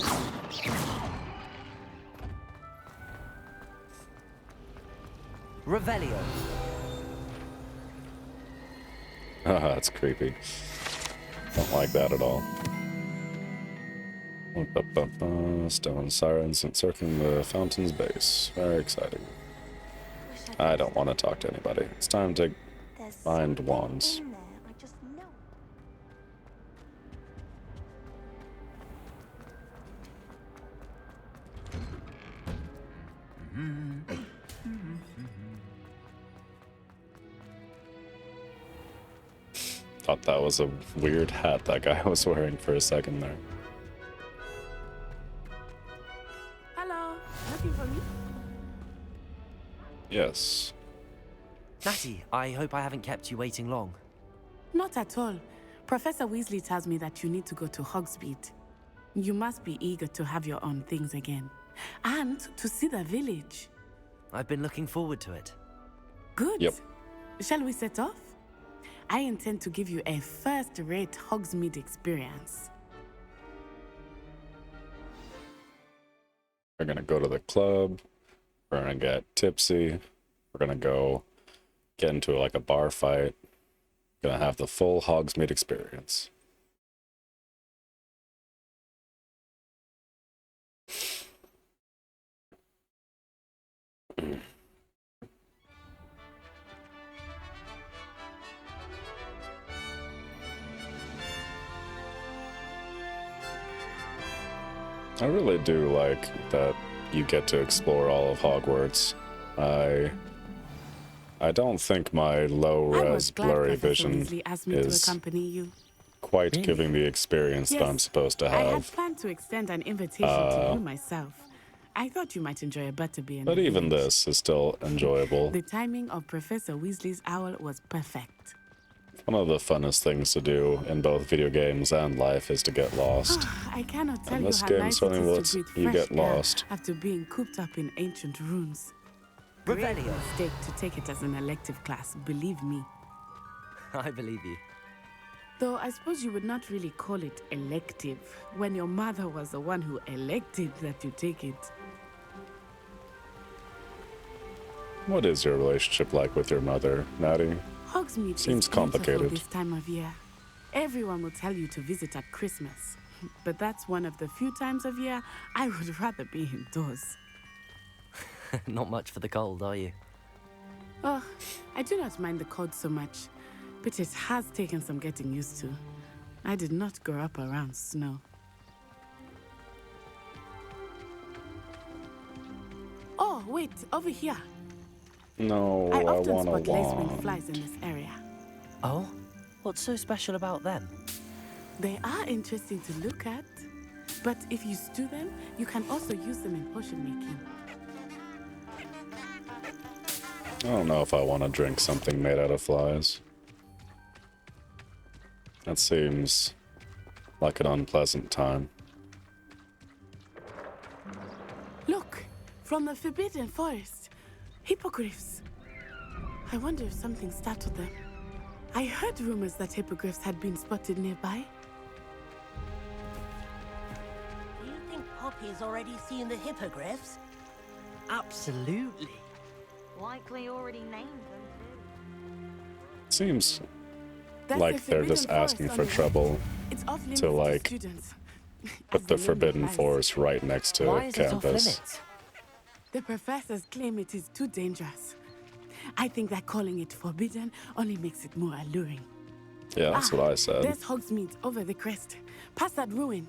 Revelio. Haha, that's creepy. Don't like that at all. Stone sirens encircling the fountain's base. Very exciting. I don't want to talk to anybody. It's time to find wands. Thought that was a weird hat that guy was wearing for a second there. Hello, looking for me? Yes. Natty, I hope I haven't kept you waiting long. Not at all. Professor Weasley tells me that you need to go to Hogsmeade. You must be eager to have your own things again. And to see the village. I've been looking forward to it. Good. Yep. Shall we set off? I intend to give you a first-rate Hogsmeade experience. We're gonna go to the club. We're gonna get tipsy. We're gonna go get into like a bar fight. Gonna have the full Hogsmeade experience. I really do like that you get to explore all of Hogwarts. I don't think my low-res blurry vision is quite giving the experience that I'm supposed to I had have. planned to extend an invitation to you myself. I thought you might enjoy a butterbeer in But the even village. this is still enjoyable. The timing of Professor Weasley's owl was perfect. One of the funnest things to do in both video games and life is to get lost. I cannot tell And you this how game nice certainly it is lets to breathe you fresh get air lost. after being cooped up in ancient rooms. Great Revelio. mistake to take it as an elective class, believe me. I believe you. Though I suppose you would not really call it elective when your mother was the one who elected that you take it. What is your relationship like with your mother, Maddie? Hogsmeade Seems is beautiful complicated. this time of year. Everyone will tell you to visit at Christmas, but that's one of the few times of year I would rather be indoors. Not much for the cold, are you? Oh, I do not mind the cold so much, but it has taken some getting used to. I did not grow up around snow. Oh, wait, over here. No, I I often want spot to lacewing wand. flies in this area. Oh? What's so special about them? They are interesting to look at, but if you stew them, you can also use them in potion making. I don't know if I want to drink something made out of flies. That seems like an unpleasant time. Look, from the Forbidden Forest, hippogriffs. I wonder if something startled them. I heard rumors that hippogriffs had been spotted nearby. Do you think Poppy's already seen the hippogriffs? Absolutely. Likely already named them Seems That's like the they're just Forbidden asking Forest for on it. trouble It's off limits to, to like, students. put the Forbidden Forest right next to Why is it off campus. limits? The professors claim it is too dangerous. I think that calling it forbidden only makes it more alluring. Yeah, that's what I said. There's Hogsmeade over the crest. Past that ruin.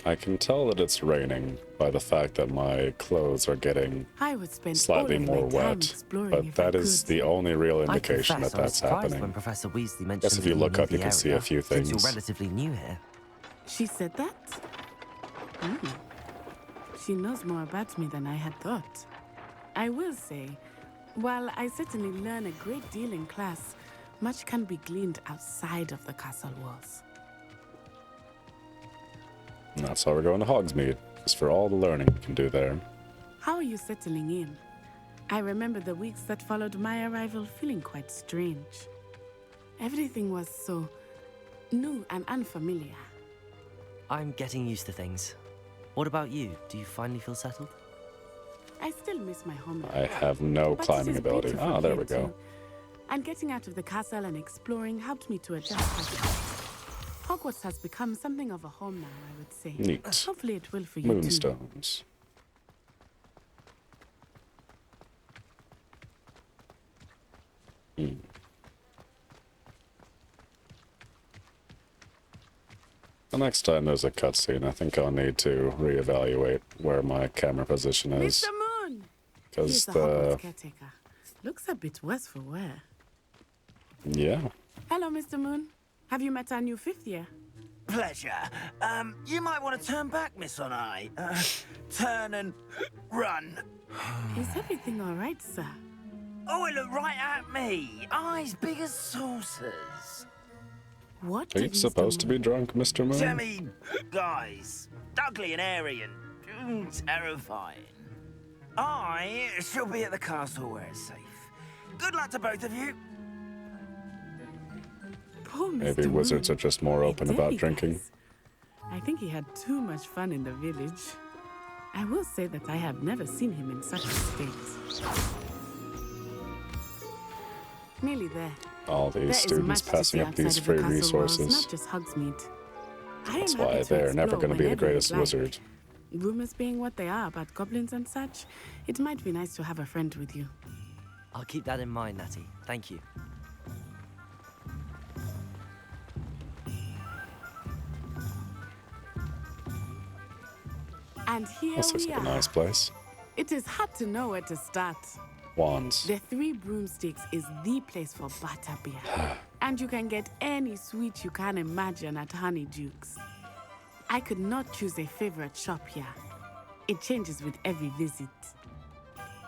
I can tell that it's raining by the fact that my clothes are getting I would spend slightly all of more my time wet, exploring but if that I is could. the only real I indication confess that I was that's surprised happening. when Professor Weasley mentioned Guess if that you look knew up, you the can see a area, few since things. you're relatively new here. She said that? She knows more about me than I had thought. I will say, while I certainly learn a great deal in class, much can be gleaned outside of the castle walls. And that's why we're going to Hogsmeade, just for all the learning we can do there. How are you settling in? I remember the weeks that followed my arrival feeling quite strange. Everything was so new and unfamiliar. I'm getting used to things. What about you? Do you finally feel settled? I still miss my home. I have no But it climbing is ability. beautiful Ah, there here we go. too. And getting out of the castle and exploring helped me to adjust. Hogwarts has become something of a home now, I would say. Neat. Hopefully it will for you too. Moonstones. The next time there's a cutscene, I think I'll need to reevaluate where my camera position is. Mr. Moon! Because He's the the... Hogwarts caretaker. Looks a bit worse for wear. Yeah. Hello, Mr. Moon. Have you met our new fifth year? Pleasure. You might want to turn back, Miss Onai. Turn and run. Is everything all right, sir? Oh, it looked right at me. Eyes big as saucers. What Are you did Mr. supposed to be drunk, Mr. Moon? Jemmy, guys. Ugly and airy and terrifying. I shall be at the castle where it's safe. Good luck to both of you. Poor Mr. Maybe Moon. wizards are just more open about drinking. I think he had too much fun in the village. I will say that I have never seen him in such a state. Nearly there. All There these is students much to passing see up these outside of the free castle walls, resources. not just Hogsmeade. I am That's happy why to they're never explore going to be the whenever you'd greatest like. wizard. Rumors being what they are about goblins and such, it might be nice to have a friend with you. I'll keep that in mind, Natty. Thank you. And here This looks we like a are. nice place. It is hard to know where to start. Wands. The Three Broomsticks is the place for butterbeer. And you can get any sweet you can imagine at Honeydukes. I could not choose a favorite shop here. It changes with every visit.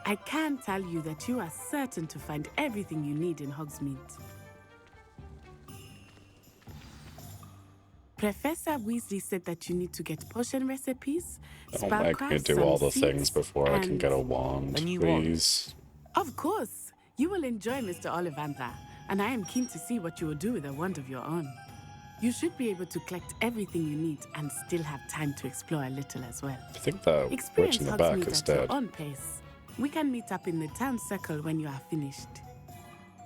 I can tell you that you are certain to find everything you need in Hogsmeade. Professor Weasley said that you need to get potion recipes, Don't make me do all the things before I can get a wand, please. Of course. You will enjoy Mr. Ollivander, and I am keen to see what you will do with a wand of your own. You should be able to collect everything you need and still have time to explore a little as well. I think that witch Experience in the back Hogsmeade is at your dead. own pace. We can meet up in the town circle when you are finished.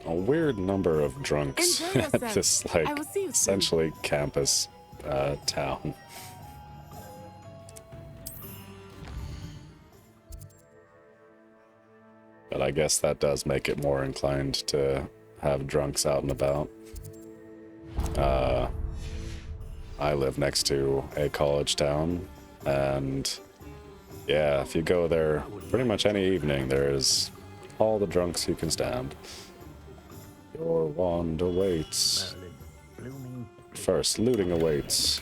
A weird number of drunks Enjoy at yourself. this, I will see you soon. essentially campus town. But I guess that does make it more inclined to have drunks out and about. I live next to a college town, and yeah, if you go there pretty much any evening, there's all the drunks you can stand. Your wand awaits. First, looting awaits.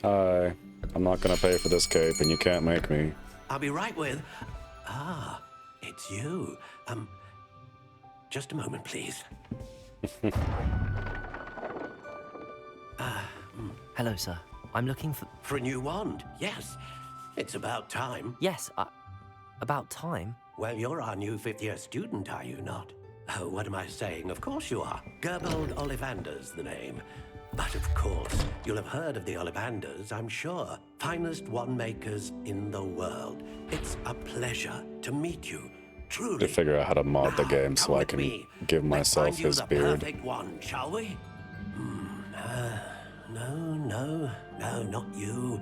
Hi, I'm not gonna pay for this cape, and you can't make me. I'll be right with... Ah, it's you. Just a moment, please. Hello, sir. I'm looking for... For a new wand, yes. It's about time. Yes, about time? Well, you're our new fifth-year student, are you not? Oh, what am I saying? Of course you are. Gerbold Ollivander's the name. But of course, you'll have heard of the Ollivanders, I'm sure. Finest wand makers in the world. It's a pleasure to meet you. Truly. To figure out how to mod the game so I can give myself Find you his the beard. perfect one, shall we? No, not you.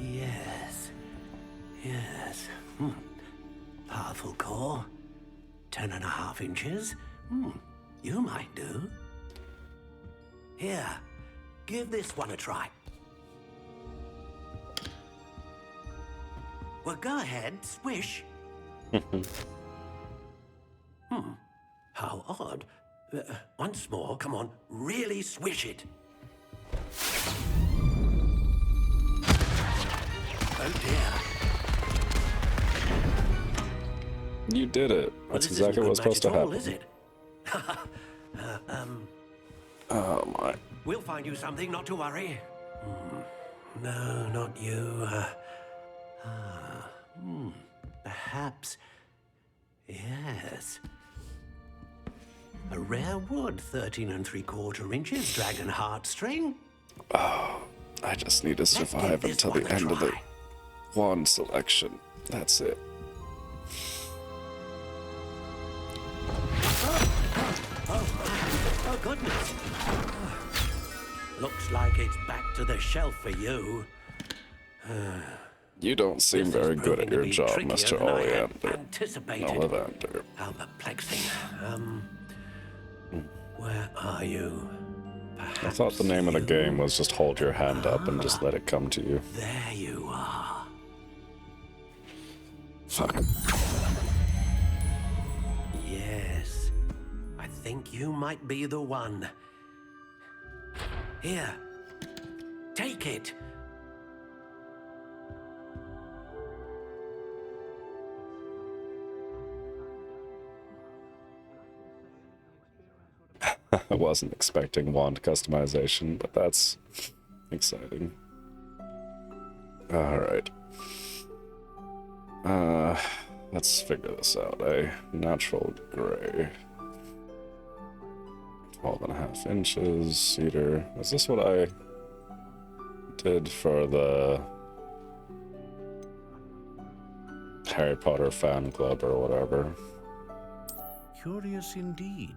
Yes. Powerful core. 10.5 inches. You might do. Here, give this one a try. Well, go ahead, swish. How odd. Once more, come on, really swish it. Oh dear. You did it. Well, That's this exactly isn't what's supposed to good happen. match at all, is it? Oh my. We'll find you something, not to worry. No, not you. Perhaps. Yes. A rare wood, 13 3/4 inches, dragon heartstring. Oh, I just need to survive until the end of the wand selection. That's it. Oh, goodness. Looks like it's back to the shelf for you. You don't seem very good at your job, Mr. Ollivander. Anticipated. Ollivander. How perplexing. Where are you? I thought the name of the game was just hold your hand up and just let it come to you. There you are. Fuck. Yes. I think you might be the one. Here. Take it. I wasn't expecting wand customization, but that's exciting. Alright. Let's figure this out. A natural gray. 12.5 inches, cedar. Is this what I did for the Harry Potter fan club or whatever? Curious indeed.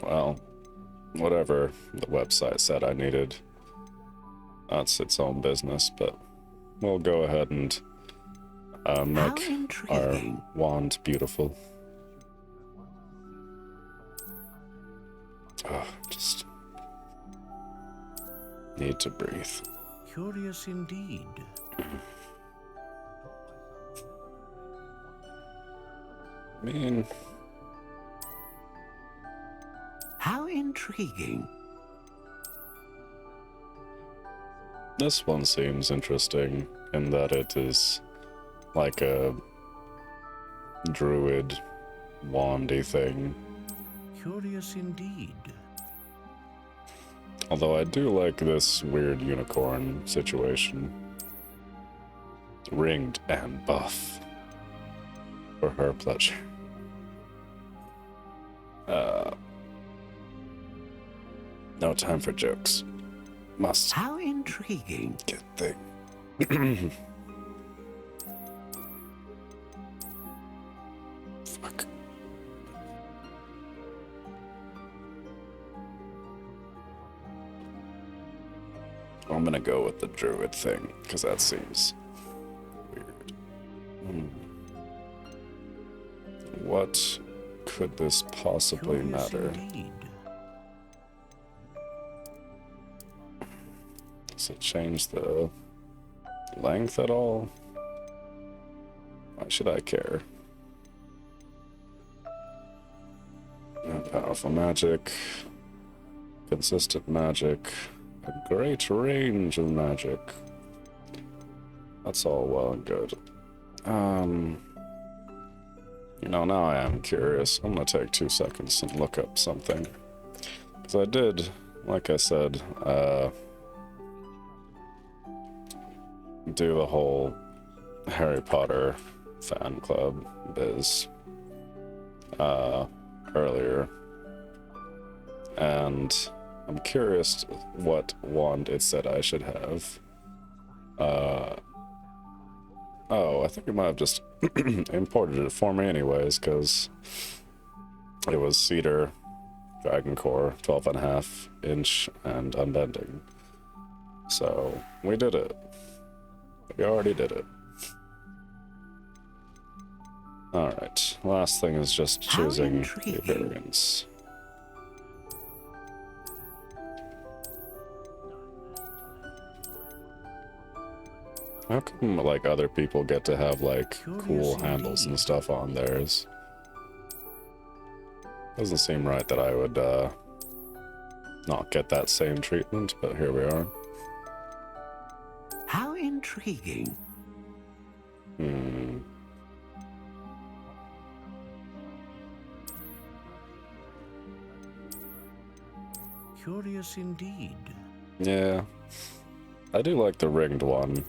Well, whatever the website said I needed, that's its own business, but we'll go ahead and make our wand beautiful. Oh, just need to breathe. Curious indeed. I mean, how intriguing. this one seems interesting in that it is like a druid wandy thing. Curious indeed. Although I do like this weird unicorn situation. Ringed and buff. For her pleasure. No time for jokes. Must. How intriguing. Good thing. Fuck. I'm gonna go with the druid thing, because that seems weird. What could this possibly matter? Indeed. Does it change the length at all? Why should I care? Powerful magic, consistent magic, a great range of magic. That's all well and good. You know, now I am curious. I'm gonna take 2 seconds and look up something. Because I did, like I said, do the whole Harry Potter fan club biz earlier. And I'm curious what wand it said I should have. Oh, I think it might have just imported it for me anyways, because it was cedar, dragon core, 12.5 inch, and unbending. So, we did it. We already did it. Alright, last thing is just choosing the appearance. How come, like, other people get to have, like, cool handles and stuff on theirs? Doesn't seem right that I would, not get that same treatment, but here we are. How intriguing. Curious indeed. Yeah. I do like the ringed one.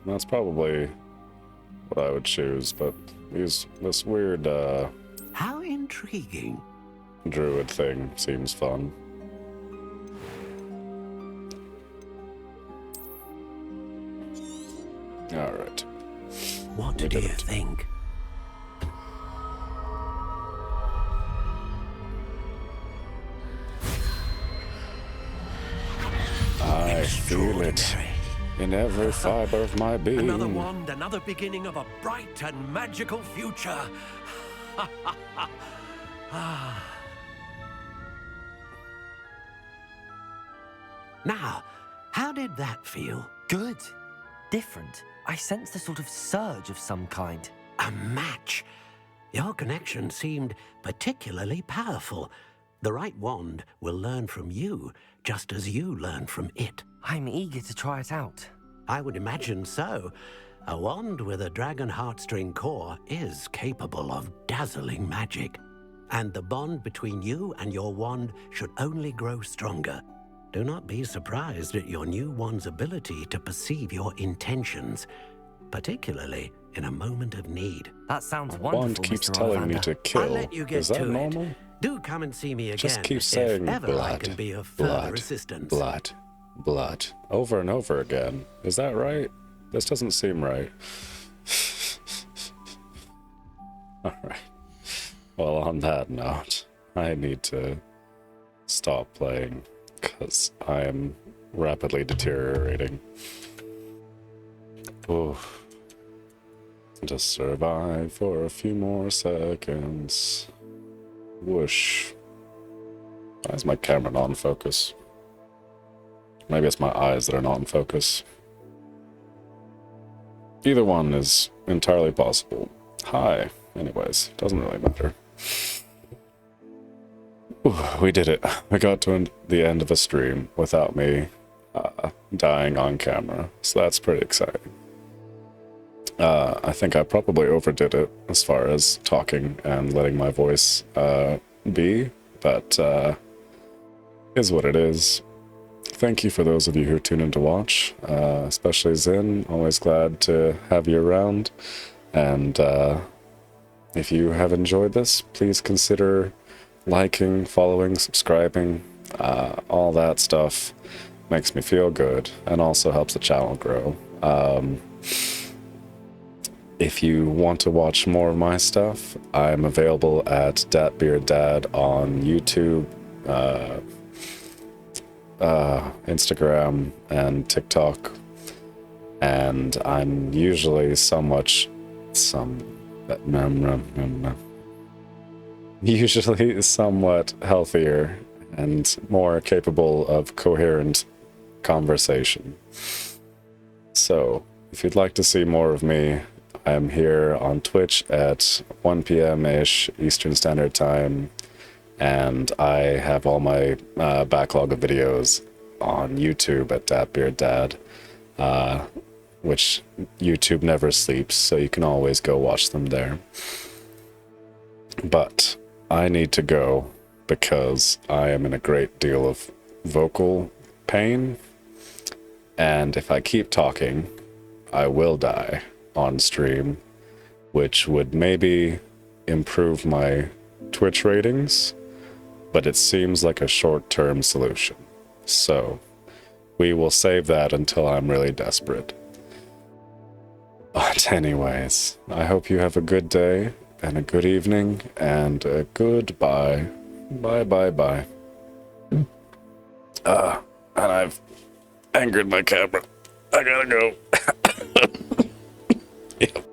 That's probably what I would choose, but this weird, how intriguing. druid thing seems fun. Alright. What do you think? I feel it in every fiber of my being. Another wand, another beginning of a bright and magical future. Now, how did that feel? Good. Different. I sensed a sort of surge of some kind. A match. Your connection seemed particularly powerful. The right wand will learn from you, just as you learn from it. I'm eager to try it out. I would imagine so. A wand with a dragon heartstring core is capable of dazzling magic. And the bond between you and your wand should only grow stronger. Do not be surprised at your new wand's ability to perceive your intentions, particularly in a moment of need. That sounds wonderful, Wand keeps Mr. telling me Ollivander. to kill. I'll let you get Is that to normal? it. Do come and see me again. Just keep saying if ever I blood, can be of further blood, assistance. blood, blood, over and over again. Is that right? This doesn't seem right. Alright. Well, on that note, I need to stop playing because I am rapidly deteriorating. Oof. Just survive for a few more seconds. Whoosh. Why is my camera not in focus? Maybe it's my eyes that are not in focus. Either one is entirely possible. Hi. Anyways, doesn't really matter. Ooh, we did it. We got to the end of a stream without me dying on camera, so that's pretty exciting. I think I probably overdid it as far as talking and letting my voice be, but is what it is. Thank you for those of you who tune in to watch, especially Zin. Always glad to have you around, and if you have enjoyed this, please consider liking, following, subscribing. All that stuff makes me feel good and also helps the channel grow. If you want to watch more of my stuff, I'm available at DatBeardDad on YouTube, Instagram, and TikTok. And I'm usually usually somewhat healthier and more capable of coherent conversation. So, if you'd like to see more of me, I'm here on Twitch at 1 p.m.-ish Eastern Standard Time, and I have all my backlog of videos on YouTube at DatBeardDad, which YouTube never sleeps, so you can always go watch them there. But I need to go because I am in a great deal of vocal pain, and if I keep talking, I will die on stream, which would maybe improve my Twitch ratings, but it seems like a short-term solution. So we will save that until I'm really desperate. But anyways, I hope you have a good day and a good evening and a goodbye. Bye. And I've angered my camera. I gotta go. Yep.